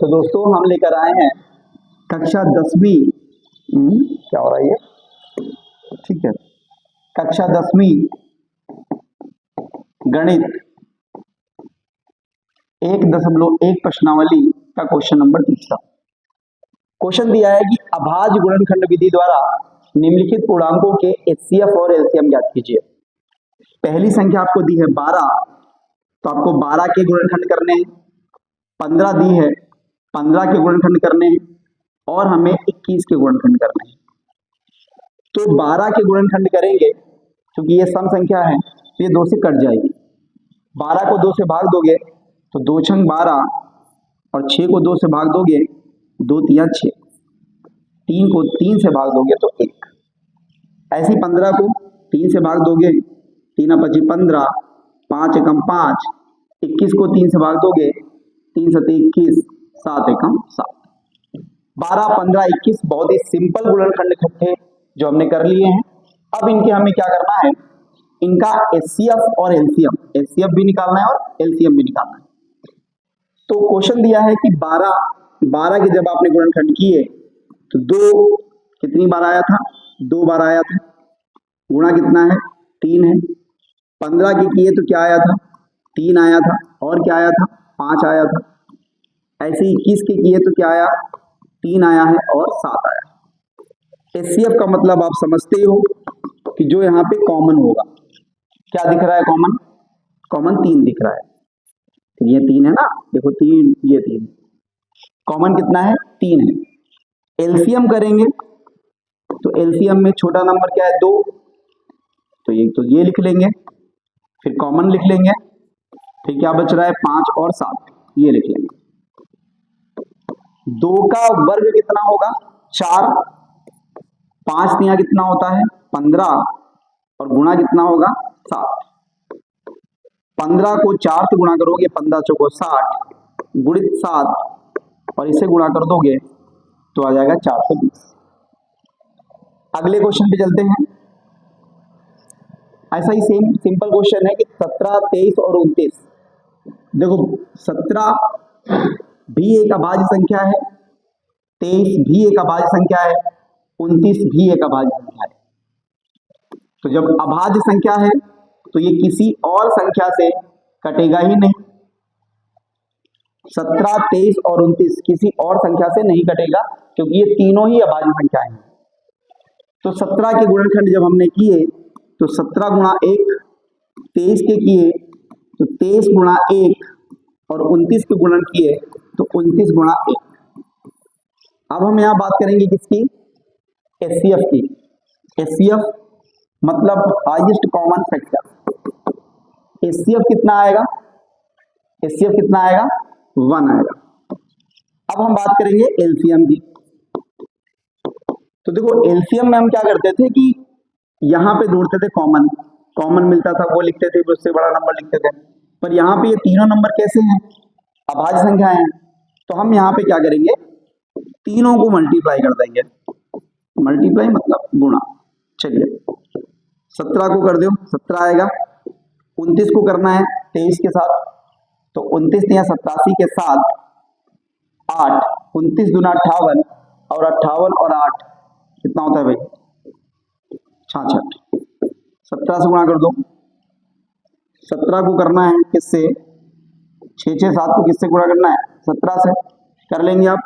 तो दोस्तों हम लेकर आए हैं कक्षा 10वीं। क्या हो रहा है ये? ठीक है, कक्षा 10वीं गणित 1.1 प्रश्नावली का क्वेश्चन नंबर 3। क्वेश्चन दिया है कि अभाज्य गुणनखंड विधि द्वारा निम्नलिखित पूर्णांकों के एचसीएफ और एलसीएम ज्ञात कीजिए। पहली संख्या आपको दी है 12, तो आपको 12 के गुणनखंड करने हैं। 15 दी है, 15 के गुणनखंड करने हैं और हमें 21 के गुणनखंड करने हैं। तो 12 के गुणनखंड करेंगे क्योंकि ये सम संख्या है तो ये 2 से कट जाएगी। 12 को 2 से भाग दोगे तो 2 छंग 12 और 6 को 2 से भाग दोगे 2 तिया 6, 3 को 3 से भाग दोगे तो 1। ऐसे 15 को 3 से भाग दोगे 3 25 15, 5 एकम 5, 21 को 3 से भाग दोगे 3 7 21, 7 एकम 7। 12 15 21 बहुत ही सिंपल गुणनखंड थे जो हमने कर लिए हैं। अब इनके हमें क्या करना है, इनका एचसीएफ और एलसीएम, एचसीएफ भी निकालना है और एलसीएम भी निकालना है। तो क्वेश्चन दिया है कि 12 के जब आपने गुणनखंड किए तो 2 कितनी बार आया था? 2 बार आया था। गुणा कितना है? 3 है। 15 के किए तो क्या आया था? 3 आया था। और क्या आया था? 5 आया था। ऐसे 21 के किए तो क्या आया? 3 आया है और 7 आया। एचसीएफ का मतलब आप समझते हो कि जो यहाँ पे कॉमन होगा। क्या दिख रहा है कॉमन? कॉमन 3 दिख रहा है। तो ये 3 है ना, देखो 3, ये 3, कॉमन कितना है? 3 है। एलसीएम करेंगे तो एलसीएम में छोटा नंबर क्या है? 2, तो ये लिख लेंगे, फिर कॉमन लिख लेंगे, फिर क्या बच रहा है? 5 और 7, ये लिख लेंगे। 2 का वर्ग कितना होगा? 4, 5 तिया कितना होता है? 15 और गुणा कितना होगा? 7। 15 को 4 से गुणा करोगे 15 चौको 60 गुणित 7 और इसे गुणा कर दोगे तो आ जाएगा 420। अगले क्वेश्चन पे चलते हैं। ऐसा ही सेम सिंपल क्वेश्चन है कि 17 23 और 29। देखो 17 भी एक अभाज्य संख्या है, 23 भी एक अभाज्य संख्या है, 29 भी एक अभाज्य संख्या है। तो जब अभाज्य संख्या है तो ये किसी और संख्या से कटेगा ही नहीं। 17 23 और 29 किसी और संख्या से नहीं कटेगा क्योंकि ये तीनों ही अभाज्य संख्याएं हैं। तो 17 के गुणनखंड जब हमने किए तो 17 गुणा 1, 23 के किए तो 23 गुणा 1 और 29 के गुणन किए तो 29 गुणा 1। अब हम यहां बात करेंगे किसकी? एचसीएफ की। एचसीएफ मतलब हाईएस्ट कॉमन फैक्टर। एचसीएफ कितना आएगा? एचसीएफ कितना आएगा? 1 आएगा। अब हम बात करेंगे एलसीएम की। तो देखो एलसीएम में हम क्या करते थे कि यहां पे ढूंढते थे कॉमन, कॉमन मिलता था वो लिखते थे, उससे बड़ा नंबर लिखते थे। पर यहाँ पे ये तीनों नंबर कैसे हैं? अभाज्य संख्या है। तो हम यहाँ पे क्या करेंगे, तीनों को मल्टीप्लाई कर देंगे। मल्टीप्लाई मतलब गुणा। चलिए 17 को कर दो, 17 आएगा। 29 को करना है 23 के साथ, तो 29 या 87 के साथ 8, 29 दूना 58 और 58 और 8 कितना होता है भाई? 66। 17 से गुणा कर दो। 17 को करना है किससे? 6 6 7 को किससे गुणा करना है? 17 से। कर लेंगे आप।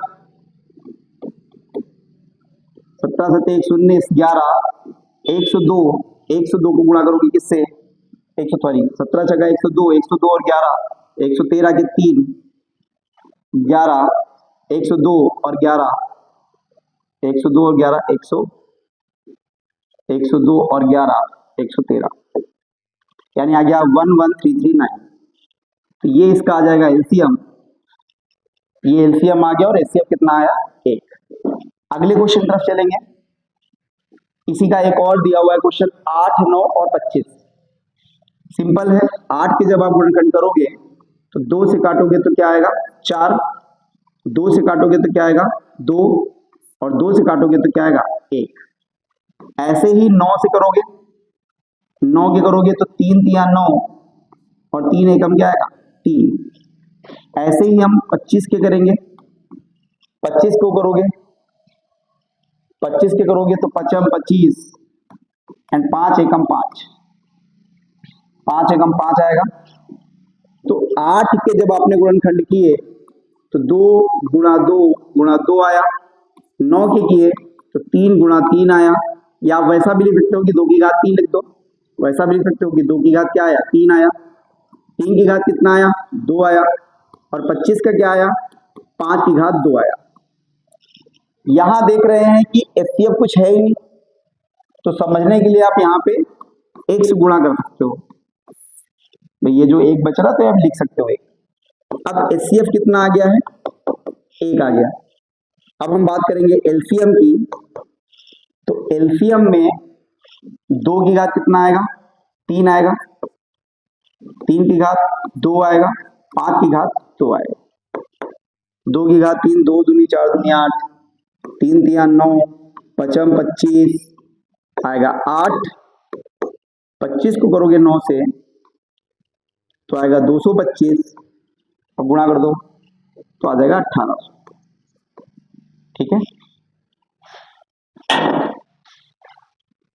17 7 119 11 102, 102 को गुणा करोगे किससे? 17 जगह 102, 102 और 11 113 के 3 11, 102 और 11 102 और 11 102 और 11 113, यानी आ गया 11339। तो ये इसका आ जाएगा एलसीएम। ये एलसीएम आ गया और एचसीएफ कितना आया? 1। अगले क्वेश्चन तरफ चलेंगे। इसी का एक और दिया हुआ है क्वेश्चन 8 9 और 25। सिंपल है। 8 के जब आप गुणनखंड करोगे तो 2 से काटोगे तो क्या आएगा? 4, 2 से काटोगे तो क्या आएगा? 2 और 2 से काटोगे तो क्या आएगा? 1। ऐसे ही 9 से करोगे, 9 के करोगे तो 3 तिया 9 और 3 एकम क्या आएगा? 3। ऐसे ही हम 25 के करेंगे 25 को करोगे, 25 के करोगे तो 5 25 एंड 5 एकम 5, 5 एकम 5 आएगा। तो 8 के जब आपने गुणनखंड किए तो 2 गुणा 2 गुणा 2 आया। 9 के किए तो 3 गुणा 3 आया। या आप वैसा भी लिख सकते हो कि 2 की घात 3 लिख दो, वैसा भी लिख सकते हो कि 2 की घात क्या आया 3 आया। 3 की घात कितना आया 2 आया। और 25 का क्या आया 5 की घात 2 आया। यहां देख रहे हैं कि एचसीएफ कुछ है ही नहीं, तो समझने के लिए आप यहाँ पे 1 से गुणा कर सकते हो। ये जो 1 बच रहा तो आप लिख सकते हो 1। अब एचसीएफ कितना आ गया है 1 आ गया। अब हम बात करेंगे एलसीएम की। तो एलसीएम में 2 की घात कितना आएगा 3 आएगा, 3 की घात 2 आएगा, 5 की घात 2 आएगा। 2 की घात 3, 2 दूनी 4 दूनी 8, 3 तिया 9, 5 25 आएगा 8। 25 को करोगे 9 से तो आएगा 225 और गुणा कर दो तो आ जाएगा 1800। ठीक है।